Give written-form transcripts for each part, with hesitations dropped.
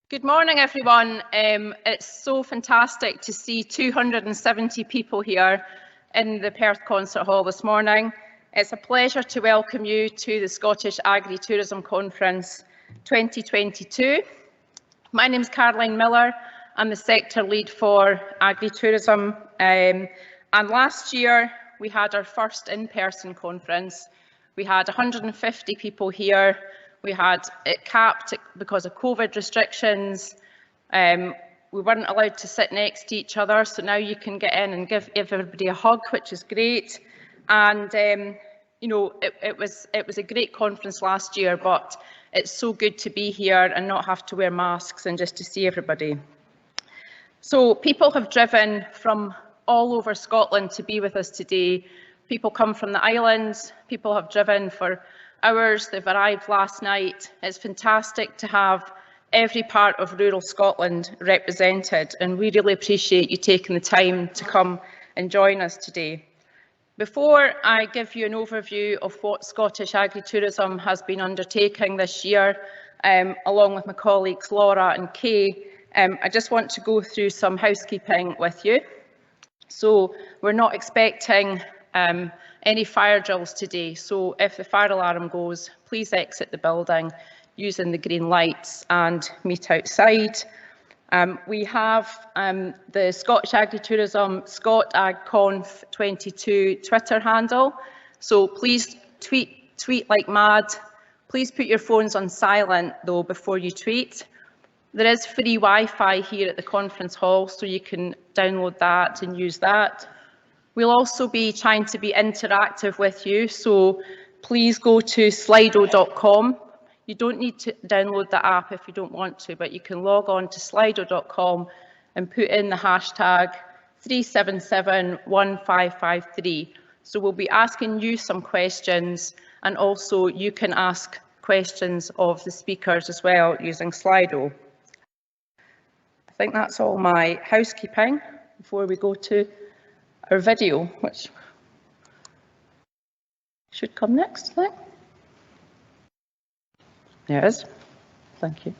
Good morning, everyone. It's so fantastic to see 270 people here in the Perth Concert Hall this morning. It's a pleasure to welcome you to the Scottish Agritourism Conference 2022. My name is Caroline Miller. I'm the sector lead for agritourism. And last year we had our first in-person conference. We had 150 people here. We had it capped because of COVID restrictions. We weren't allowed to sit next to each other, so now you can get in and give everybody a hug, which is great. And you know, it was a great conference last year, but it's so good to be here and not have to wear masks and just to see everybody. So people have driven from all over Scotland to be with us today. People come from the islands, people have driven for hours, they've arrived last night. It's fantastic to have every part of rural Scotland represented, and we really appreciate you taking the time to come and join us today. Before I give you an overview of what Scottish Agritourism has been undertaking this year, along with my colleagues Laura and Kay, I just want to go through some housekeeping with you. So we're not expecting any fire drills today, so if the fire alarm goes, please exit the building using the green lights and meet outside. We have the Scottish Agritourism ScotAgConf 22 Twitter handle, so please tweet like mad. Please put your phones on silent though before you tweet. There is free Wi-Fi here at the conference hall, so you can download that and use that. We'll also be trying to be interactive with you, so please go to slido.com. You don't need to download the app if you don't want to, but you can log on to slido.com and put in the hashtag 3771553. So we'll be asking you some questions, and also you can ask questions of the speakers as well using Slido. I think that's all my housekeeping before we go to our video, which should come next, I think. There it is. Thank you.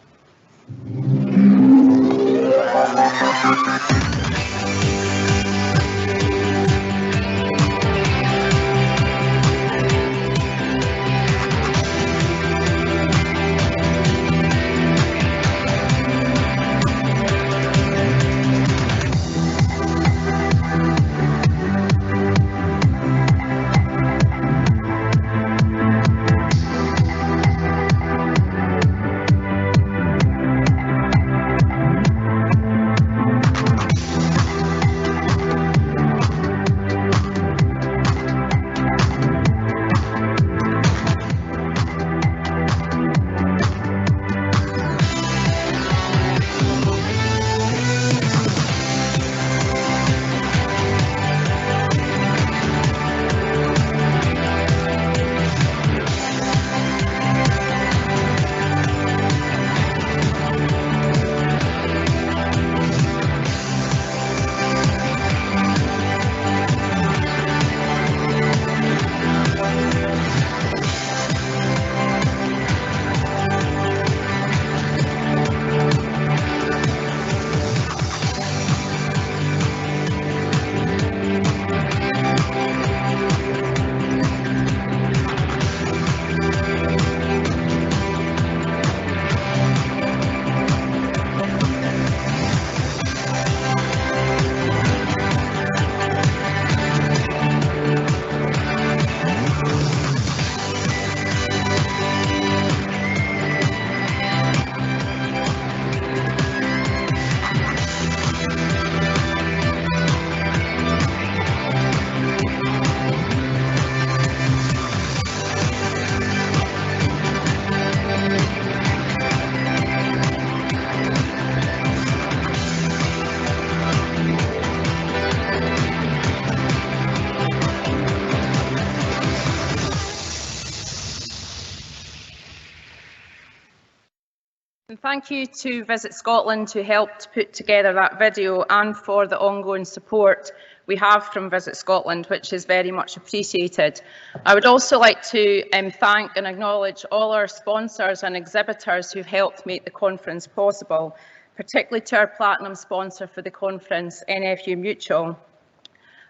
And thank you to Visit Scotland who helped put together that video and for the ongoing support we have from Visit Scotland, which is very much appreciated. I would also like to thank and acknowledge all our sponsors and exhibitors who've helped make the conference possible, particularly to our platinum sponsor for the conference, NFU Mutual,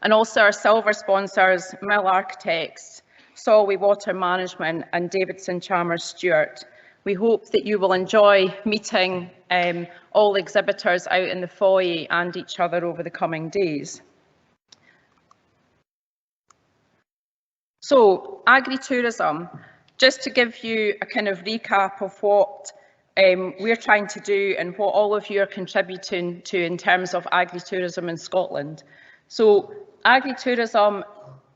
and also our silver sponsors, Mill Architects, Solway Water Management and Davidson Chalmers Stewart. We hope that you will enjoy meeting all exhibitors out in the foyer and each other over the coming days. So, agritourism, just to give you a kind of recap of what we're trying to do and what all of you are contributing to in terms of agritourism in Scotland. So, agritourism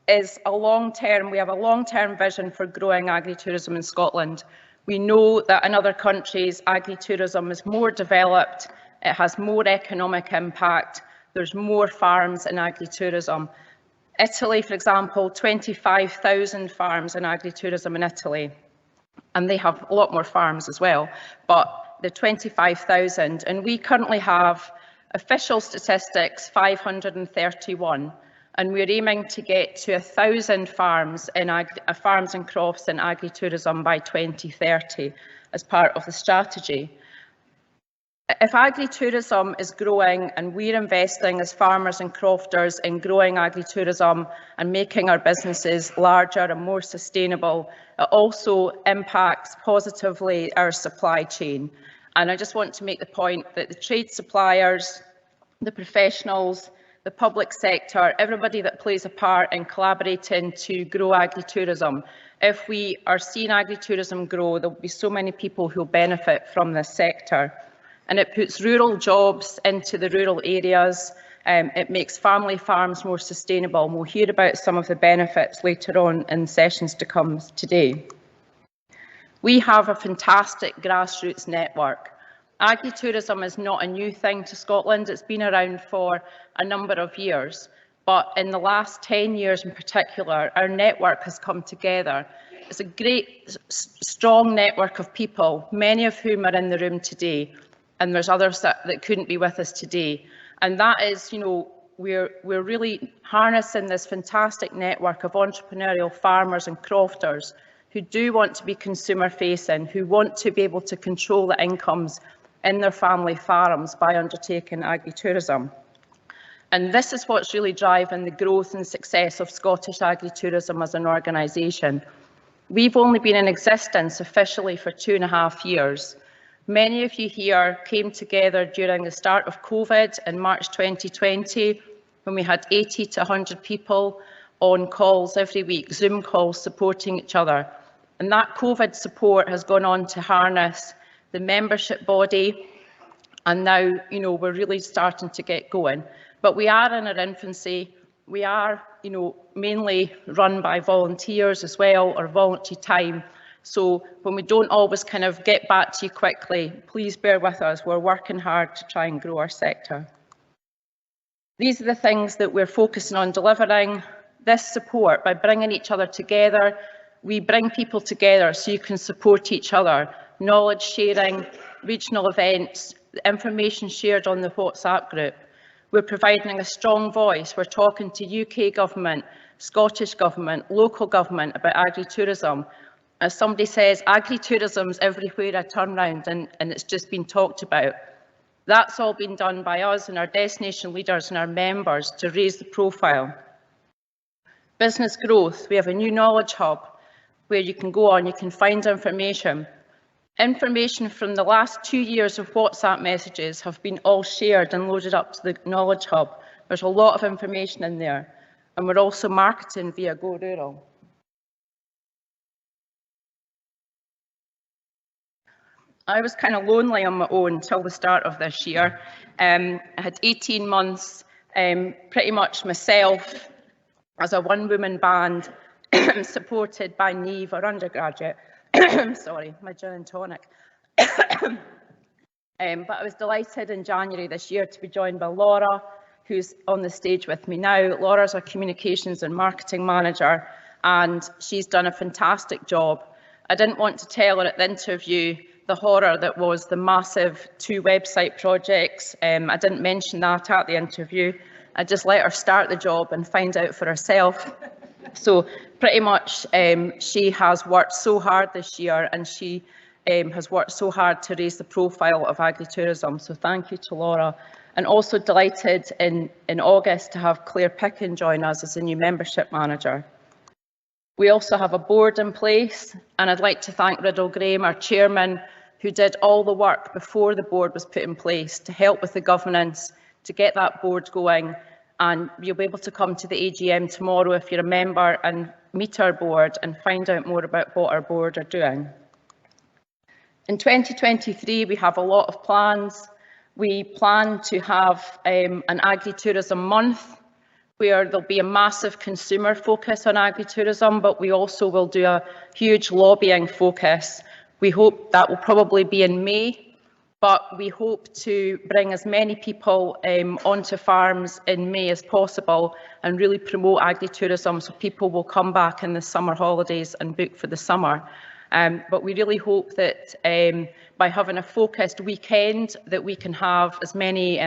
is a long-term, we have a long-term vision for growing agritourism in Scotland. We know that in other countries, agritourism is more developed, it has more economic impact, there's more farms in agritourism. Italy, for example, 25,000 farms in agritourism in Italy, and they have a lot more farms as well, but the 25,000, and we currently have official statistics 531. And we're aiming to get to 1,000 farms and crops in agritourism by 2030 as part of the strategy. If agritourism is growing and we're investing as farmers and crofters in growing agritourism and making our businesses larger and more sustainable, it also impacts positively our supply chain. And I just want to make the point that the trade suppliers, the professionals, the public sector, everybody that plays a part in collaborating to grow agritourism. If we are seeing agritourism grow, there will be so many people who will benefit from this sector. And it puts rural jobs into the rural areas. It makes family farms more sustainable. And we'll hear about some of the benefits later on in sessions to come today. We have a fantastic grassroots network. Agritourism is not a new thing to Scotland. It's been around for a number of years, but in the last 10 years in particular, our network has come together. It's a great, strong network of people, many of whom are in the room today, and there's others that couldn't be with us today. And that is, you know, we're really harnessing this fantastic network of entrepreneurial farmers and crofters who do want to be consumer facing, who want to be able to control the incomes in their family farms by undertaking agritourism. And this is what's really driving the growth and success of Scottish Agritourism as an organisation. We've only been in existence officially for 2.5 years. Many of you here came together during the start of COVID in March 2020, when we had 80 to 100 people on calls every week, Zoom calls supporting each other. And that COVID support has gone on to harness the membership body, and now, you know, we're really starting to get going. But we are in our infancy. We are, you know, mainly run by volunteers as well, or voluntary time. So when we don't always kind of get back to you quickly, please bear with us. We're working hard to try and grow our sector. These are the things that we're focusing on delivering. This support, by bringing each other together, we bring people together so you can support each other. Knowledge sharing, regional events, information shared on the WhatsApp group. We're providing a strong voice. We're talking to UK government, Scottish government, local government about agritourism. As somebody says, agritourism's everywhere I turn round, and it's just been talked about. That's all been done by us and our destination leaders and our members to raise the profile. Business growth. We have a new knowledge hub where you can go on, you can find information. Information from the last 2 years of WhatsApp messages have been all shared and loaded up to the Knowledge Hub. There's a lot of information in there, and we're also marketing via Go Rural. I was kind of lonely on my own till the start of this year. I had 18 months, pretty much myself, as a one-woman band, supported by Neve, our undergraduate. Sorry, my gin and tonic. But I was delighted in January this year to be joined by Laura, who's on the stage with me now. Laura's our communications and marketing manager, and she's done a fantastic job. I didn't want to tell her at the interview the horror that was the massive 2 website projects. I didn't mention that at the interview, I just let her start the job and find out for herself. So pretty much she has worked so hard this year, and she has worked so hard to raise the profile of agritourism. So thank you to Laura. And also delighted in August to have Claire Picken join us as a new membership manager. We also have a board in place, and I'd like to thank Riddle Graham, our chairman, who did all the work before the board was put in place to help with the governance, to get that board going. And you'll be able to come to the AGM tomorrow if you're a member and meet our board and find out more about what our board are doing. In 2023, we have a lot of plans. We plan to have an agritourism month, where there'll be a massive consumer focus on agritourism, but we also will do a huge lobbying focus. We hope that will probably be in May, but we hope to bring as many people onto farms in May as possible and really promote agritourism so people will come back in the summer holidays and book for the summer. But we really hope that by having a focused weekend that we can have as many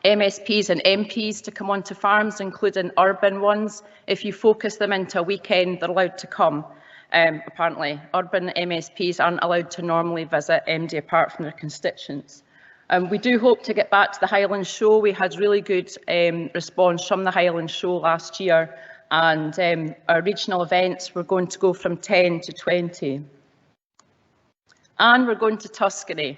MSPs and MPs to come onto farms, including urban ones. If you focus them into a weekend, they're allowed to come. Apparently, urban MSPs aren't allowed to normally visit MD apart from their constituents. We do hope to get back to the Highland Show. We had really good response from the Highland Show last year, and our regional events, we're going to go from 10 to 20. And we're going to Tuscany.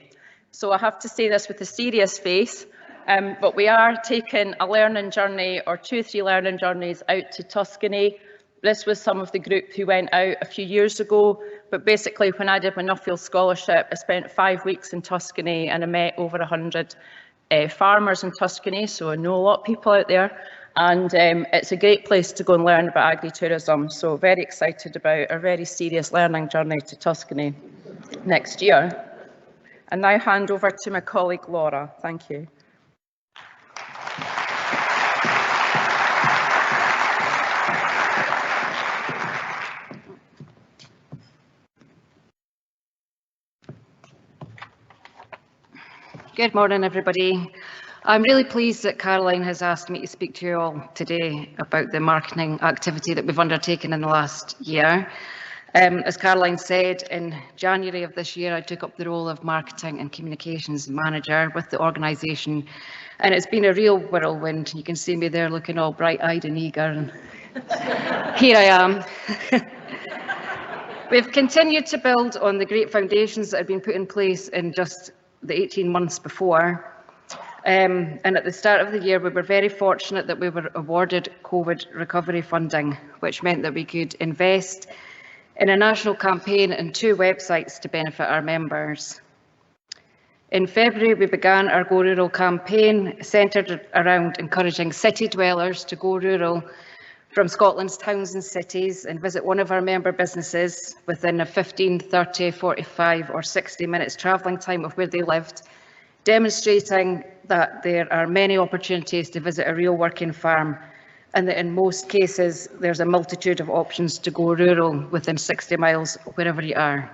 So I have to say this with a serious face, but we are taking a learning journey, or 2 or 3 learning journeys out to Tuscany. This was some of the group who went out a few years ago, but basically when I did my Nuffield Scholarship, I spent 5 weeks in Tuscany and I met over 100 farmers in Tuscany, so I know a lot of people out there, and it's a great place to go and learn about agritourism, so very excited about a very serious learning journey to Tuscany next year. And now hand over to my colleague Laura. Thank you. Good morning, everybody. I'm really pleased that Caroline has asked me to speak to you all today about the marketing activity that we've undertaken in the last year. As Caroline said, in January of this year, I took up the role of Marketing and Communications Manager with the organisation, and it's been a real whirlwind. You can see me there looking all bright-eyed and eager, and here I am. We've continued to build on the great foundations that have been put in place in just the 18 months before. And at the start of the year, we were very fortunate that we were awarded COVID recovery funding, which meant that we could invest in a national campaign and 2 websites to benefit our members. In February, we began our Go Rural campaign, centred around encouraging city dwellers to go rural from Scotland's towns and cities and visit one of our member businesses within a 15, 30, 45 or 60 minutes travelling time of where they lived, demonstrating that there are many opportunities to visit a real working farm, and that in most cases there's a multitude of options to go rural within 60 miles wherever you are.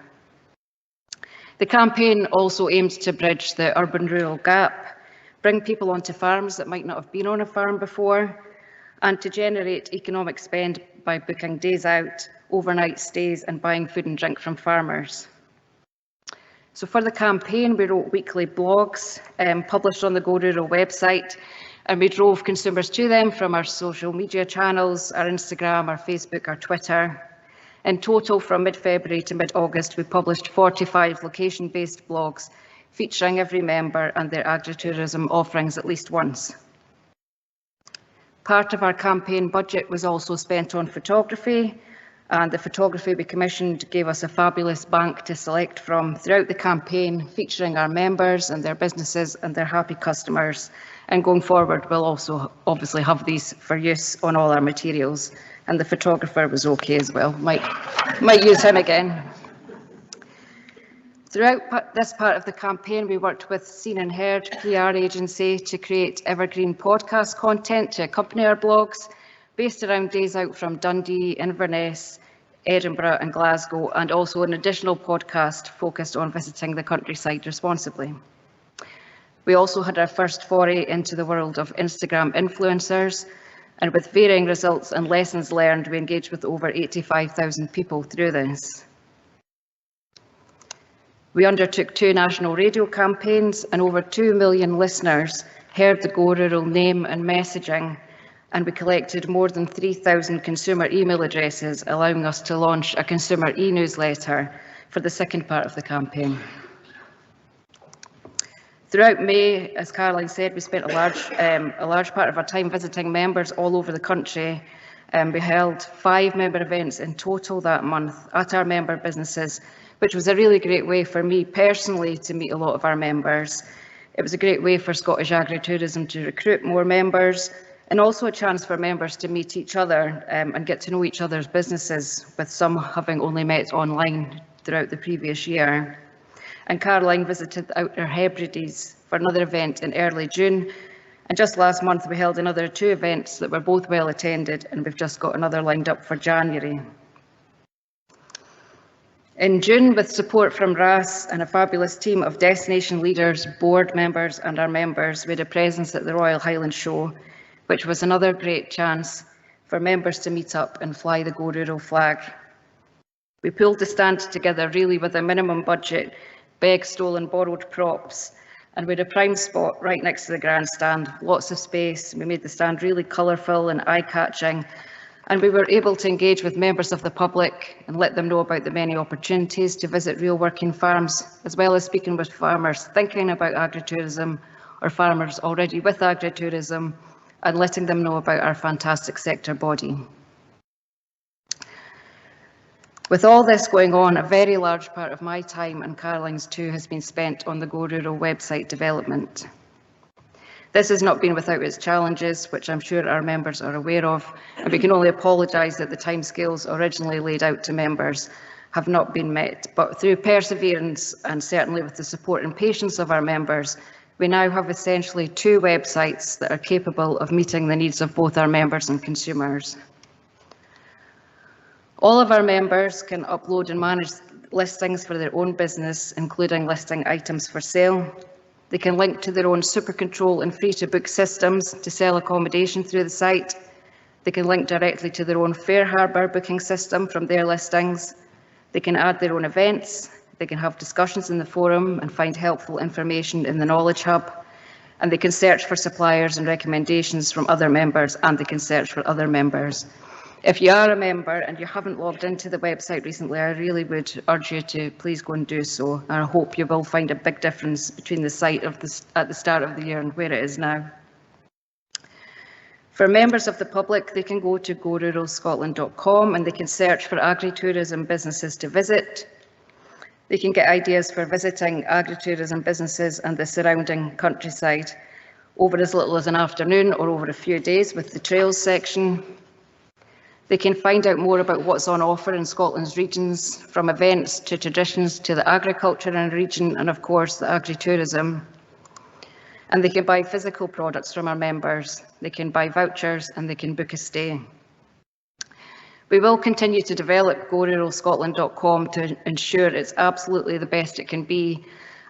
The campaign also aimed to bridge the urban-rural gap, bring people onto farms that might not have been on a farm before, and to generate economic spend by booking days out, overnight stays and buying food and drink from farmers. So for the campaign, we wrote weekly blogs published on the Go Rural website, and we drove consumers to them from our social media channels, our Instagram, our Facebook, our Twitter. In total, from mid-February to mid-August, we published 45 location-based blogs featuring every member and their agritourism offerings at least once. Part of our campaign budget was also spent on photography, and the photography we commissioned gave us a fabulous bank to select from throughout the campaign, featuring our members and their businesses and their happy customers. And going forward, we'll also obviously have these for use on all our materials. And the photographer was okay as well. Might use him again. Throughout this part of the campaign, we worked with Seen and Heard PR agency to create evergreen podcast content to accompany our blogs, based around days out from Dundee, Inverness, Edinburgh and Glasgow, and also an additional podcast focused on visiting the countryside responsibly. We also had our first foray into the world of Instagram influencers, and with varying results and lessons learned, we engaged with over 85,000 people through this. We undertook 2 national radio campaigns, and over 2 million listeners heard the Go Rural name and messaging, and we collected more than 3,000 consumer email addresses, allowing us to launch a consumer e-newsletter for the second part of the campaign. Throughout May, as Caroline said, we spent a large part of our time visiting members all over the country. We held 5 member events in total that month at our member businesses, which was a really great way for me personally to meet a lot of our members. It was a great way for Scottish Agritourism to recruit more members, and also a chance for members to meet each other and get to know each other's businesses, with some having only met online throughout the previous year. And Caroline visited the Outdoor Hebrides for another event in early June. And just last month, we held another 2 events that were both well attended, and we've just got another lined up for January. In June, with support from RAS and a fabulous team of destination leaders, board members and our members, we had a presence at the Royal Highland Show, which was another great chance for members to meet up and fly the Go Rural flag. We pulled the stand together really with a minimum budget, begged, stole and borrowed props, and we had a prime spot right next to the grandstand, lots of space. We made the stand really colourful and eye-catching, and we were able to engage with members of the public and let them know about the many opportunities to visit real working farms, as well as speaking with farmers thinking about agritourism or farmers already with agritourism, and letting them know about our fantastic sector body. With all this going on, a very large part of my time and Caroline's too has been spent on the Go Rural website development. This has not been without its challenges, which I'm sure our members are aware of, and we can only apologise that the timescales originally laid out to members have not been met. But through perseverance, and certainly with the support and patience of our members, we now have essentially 2 websites that are capable of meeting the needs of both our members and consumers. All of our members can upload and manage listings for their own business, including listing items for sale. They can link to their own super control and free to book systems to sell accommodation through the site. They can link directly to their own Fair Harbour booking system from their listings. They can add their own events. They can have discussions in the forum and find helpful information in the Knowledge Hub. And they can search for suppliers and recommendations from other members, and they can search for other members. If you are a member and you haven't logged into the website recently, I really would urge you to please go and do so. And I hope you will find a big difference between the site at the start of the year and where it is now. For members of the public, they can go to goruralscotland.com and they can search for agritourism businesses to visit. They can get ideas for visiting agritourism businesses and the surrounding countryside over as little as an afternoon or over a few days with the trails section. They can find out more about what's on offer in Scotland's regions, from events to traditions to the agriculture in a region and of course the agritourism. And they can buy physical products from our members. They can buy vouchers and they can book a stay. We will continue to develop goruralscotland.com to ensure it's absolutely the best it can be,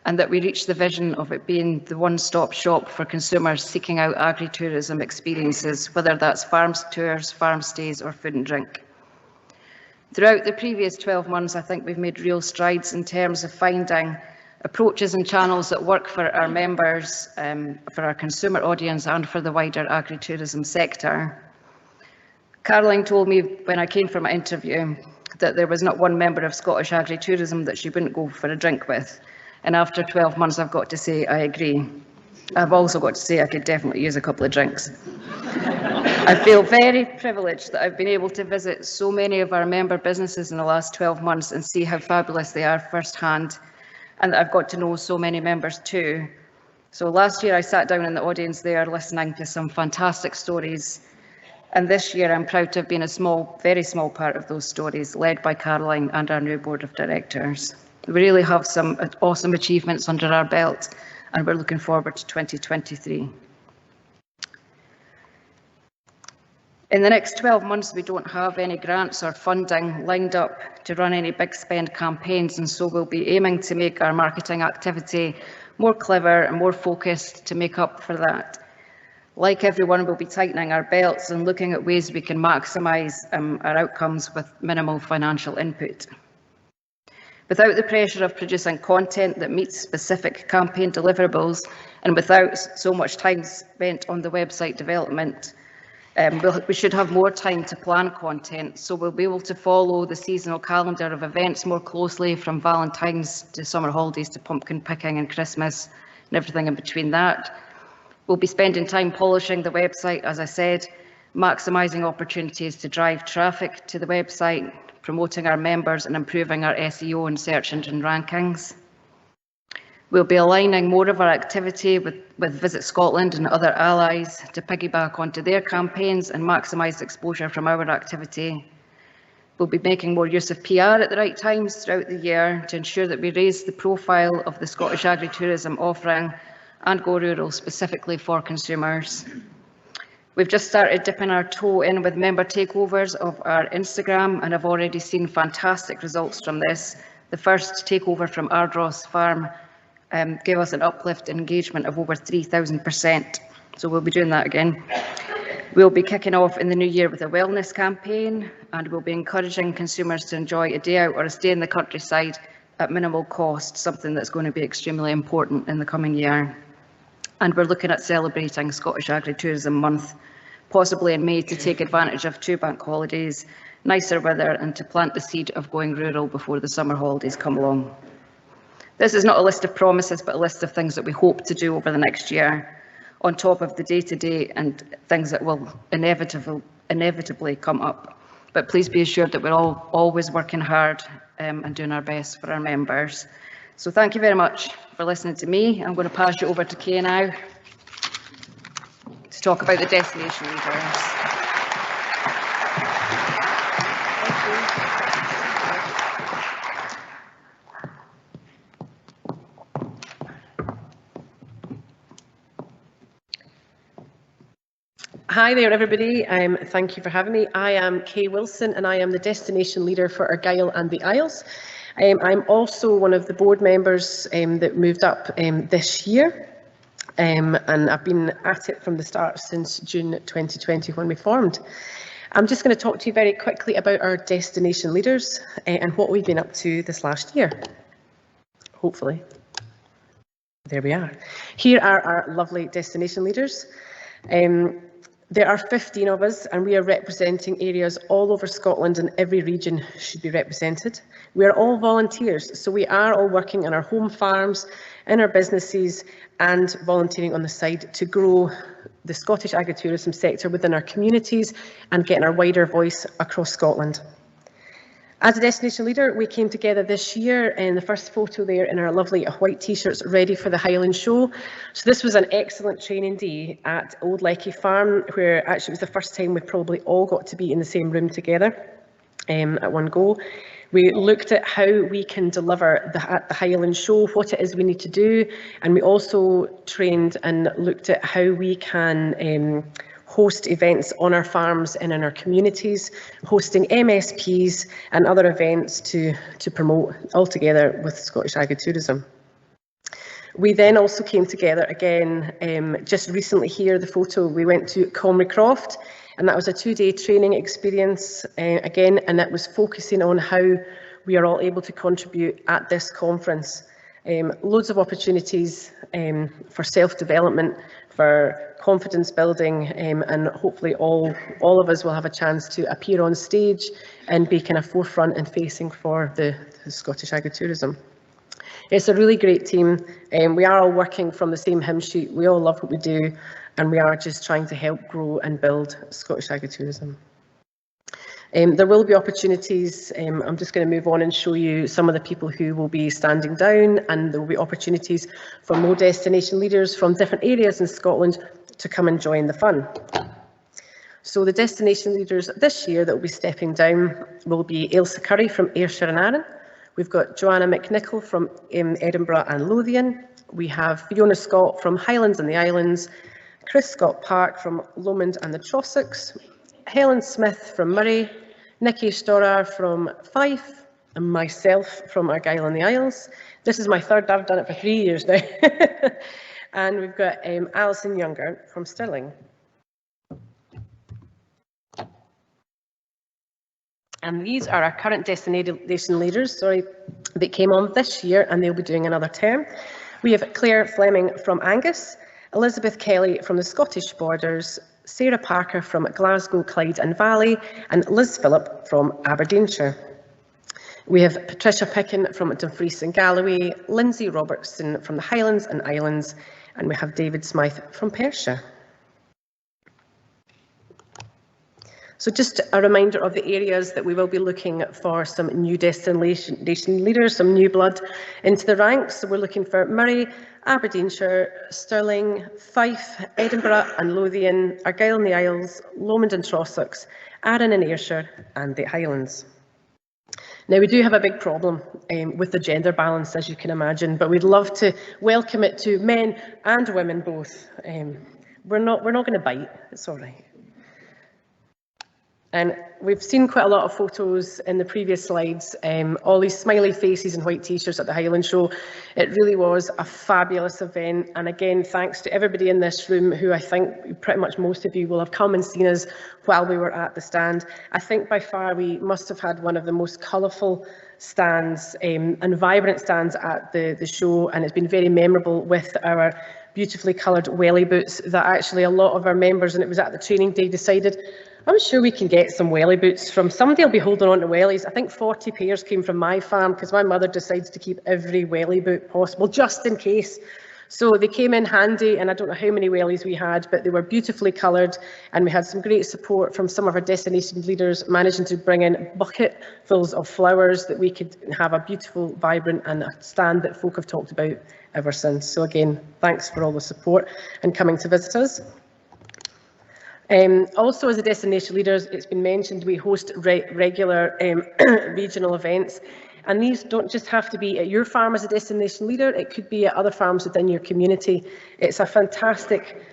and that we reach the vision of it being the one-stop shop for consumers seeking out agritourism experiences, whether that's farms tours, farm stays or food and drink. Throughout the previous 12 months, I think we've made real strides in terms of finding approaches and channels that work for our members, for our consumer audience and for the wider agritourism sector. Caroline told me when I came for my interview that there was not one member of Scottish Agritourism that she wouldn't go for a drink with. And after 12 months, I've got to say I agree. I've also got to say I could definitely use a couple of drinks. I feel very privileged that I've been able to visit so many of our member businesses in the last 12 months and see how fabulous they are firsthand, and that I've got to know so many members too. So last year I sat down in the audience there listening to some fantastic stories, and this year I'm proud to have been a very small part of those stories, led by Caroline and our new board of directors. We really have some awesome achievements under our belt, and we're looking forward to 2023. In the next 12 months, we don't have any grants or funding lined up to run any big spend campaigns, and so we'll be aiming to make our marketing activity more clever and more focused to make up for that. Like everyone, we'll be tightening our belts and looking at ways we can maximise our outcomes with minimal financial input. Without the pressure of producing content that meets specific campaign deliverables, and without so much time spent on the website development, we should have more time to plan content, so we'll be able to follow the seasonal calendar of events more closely, from Valentine's to summer holidays to pumpkin picking and Christmas and everything in between that. We'll be spending time polishing the website, as I said, maximising opportunities to drive traffic to the website, promoting our members and improving our SEO and search engine rankings. We'll be aligning more of our activity with Visit Scotland and other allies to piggyback onto their campaigns and maximise exposure from our activity. We'll be making more use of PR at the right times throughout the year to ensure that we raise the profile of the Scottish Agritourism offering and go rural specifically for consumers. We've just started dipping our toe in with member takeovers of our Instagram and have already seen fantastic results from this. The first takeover from Ardross Farm gave us an uplift in engagement of over 3,000%, so we'll be doing that again. We'll be kicking off in the new year with a wellness campaign, and we'll be encouraging consumers to enjoy a day out or a stay in the countryside at minimal cost, something that's going to be extremely important in the coming year. And we're looking at celebrating Scottish Agritourism Month, possibly in May, to take advantage of 2 bank holidays, nicer weather, and to plant the seed of going rural before the summer holidays come along. This is not a list of promises, but a list of things that we hope to do over the next year, on top of the day-to-day and things that will inevitably come up. But please be assured that we're all always working hard and doing our best for our members. So thank you very much for listening to me. I'm going to pass you over to Kay now to talk about the destination leaders. Hi there, everybody. Thank you for having me. I am Kay Wilson, and I am the destination leader for Argyll and the Isles. I'm also one of the board members that moved up this year, and I've been at it from the start since June 2020 when we formed. I'm just going to talk to you very quickly about our destination leaders and what we've been up to this last year. Hopefully. There we are. Here are our lovely destination leaders. There are 15 of us, and we are representing areas all over Scotland, and every region should be represented. We are all volunteers, so we are all working on our home farms, in our businesses, and volunteering on the side to grow the Scottish agritourism sector within our communities and getting our wider voice across Scotland. As a destination leader, we came together this year, and the first photo there in our lovely white t-shirts ready for the Highland Show. So this was an excellent training day at Old Lecky Farm, where actually it was the first time we probably all got to be in the same room together at one go. We looked at how we can deliver at the Highland Show, what it is we need to do, and we also trained and looked at how we can host events on our farms and in our communities, hosting MSPs and other events to promote all together with Scottish Agritourism. We then also came together again, just recently here, the photo, we went to Comrie Croft, and that was a 2-day training experience again, and that was focusing on how we are all able to contribute at this conference. Loads of opportunities for self-development, for confidence building, and hopefully all of us will have a chance to appear on stage and be kind of forefront and facing for the Scottish Agritourism. It's a really great team. We are all working from the same hymn sheet. We all love what we do, and we are just trying to help grow and build Scottish Agritourism. There will be opportunities. I'm just going to move on and show you some of the people who will be standing down, and there will be opportunities for more destination leaders from different areas in Scotland to come and join the fun. So the destination leaders this year that will be stepping down will be Ailsa Curry from Ayrshire and Arran. We've got Joanna McNichol from Edinburgh and Lothian. We have Fiona Scott from Highlands and the Islands, Chris Scott Park from Lomond and the Trossachs, Helen Smith from Murray, Nikki Storer from Fife, and myself from Argyll and the Isles. This is my third, I've done it for 3 years now. And we've got Alison Younger from Stirling. And these are our current destination leaders, that came on this year, and they'll be doing another term. We have Claire Fleming from Angus, Elizabeth Kelly from the Scottish Borders, Sarah Parker from Glasgow, Clyde and Valley, and Liz Phillip from Aberdeenshire. We have Patricia Picken from Dumfries and Galloway, Lindsay Robertson from the Highlands and Islands, and we have David Smythe from Perthshire. So just a reminder of the areas that we will be looking for some new destination leaders, some new blood into the ranks. So we're looking for Murray, Aberdeenshire, Stirling, Fife, Edinburgh and Lothian, Argyll and the Isles, Lomond and Trossachs, Arran and Ayrshire and the Highlands. Now, we do have a big problem with the gender balance, as you can imagine, but we'd love to welcome it to men and women both. We're not going to bite, it's all right. And we've seen quite a lot of photos in the previous slides, all these smiley faces and white t-shirts at the Highland Show. It really was a fabulous event. And again, thanks to everybody in this room who I think pretty much most of you will have come and seen us while we were at the stand. I think by far we must have had one of the most colourful stands and vibrant stands at the show. And it's been very memorable with our beautifully coloured welly boots that actually a lot of our members, and it was at the training day, decided, I'm sure we can get some welly boots from somebody. Will be holding on to wellies. I think 40 pairs came from my farm because my mother decides to keep every welly boot possible just in case. So they came in handy, and I don't know how many wellies we had, but they were beautifully coloured, and we had some great support from some of our destination leaders managing to bring in bucketfuls of flowers that we could have a beautiful, vibrant and a stand that folk have talked about ever since. So again, thanks for all the support and coming to visit us. Also, as a destination leaders, it's been mentioned we host regular regional events, and these don't just have to be at your farm as a destination leader, it could be at other farms within your community. It's a fantastic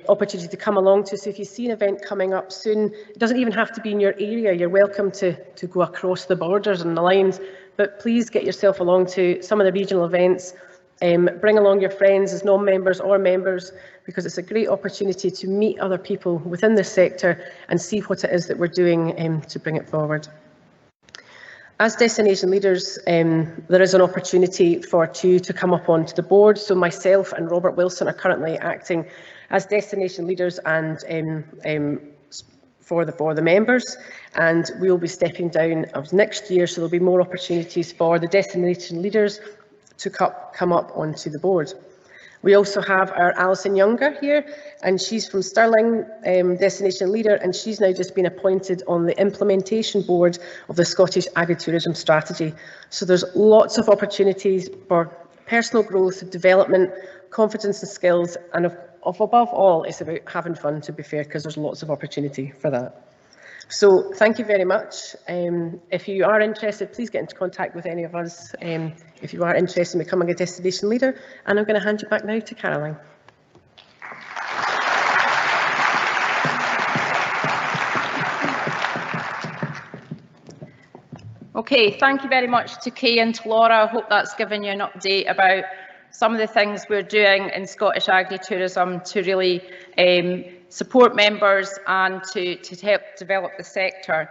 opportunity to come along to. So if you see an event coming up soon, it doesn't even have to be in your area, you're welcome to go across the borders and the lines, but please get yourself along to some of the regional events. Bring along your friends as non-members or members, because it's a great opportunity to meet other people within this sector and see what it is that we're doing to bring it forward. As destination leaders, there is an opportunity for two to come up onto the board. So myself and Robert Wilson are currently acting as destination leaders and for the members, and we will be stepping down next year, so there'll be more opportunities for the destination leaders to come up onto the board. We also have our Alison Younger here, and she's from Stirling, destination leader, and she's now just been appointed on the implementation board of the Scottish Agritourism strategy. So there's lots of opportunities for personal growth, development, confidence and skills, and above all, it's about having fun, to be fair, because there's lots of opportunity for that. So thank you very much. If you are interested, please get into contact with any of us if you are interested in becoming a destination leader. And I'm going to hand you back now to Caroline. Okay, thank you very much to Kay and to Laura. I hope that's given you an update about some of the things we're doing in Scottish Agritourism to really support members and to help develop the sector.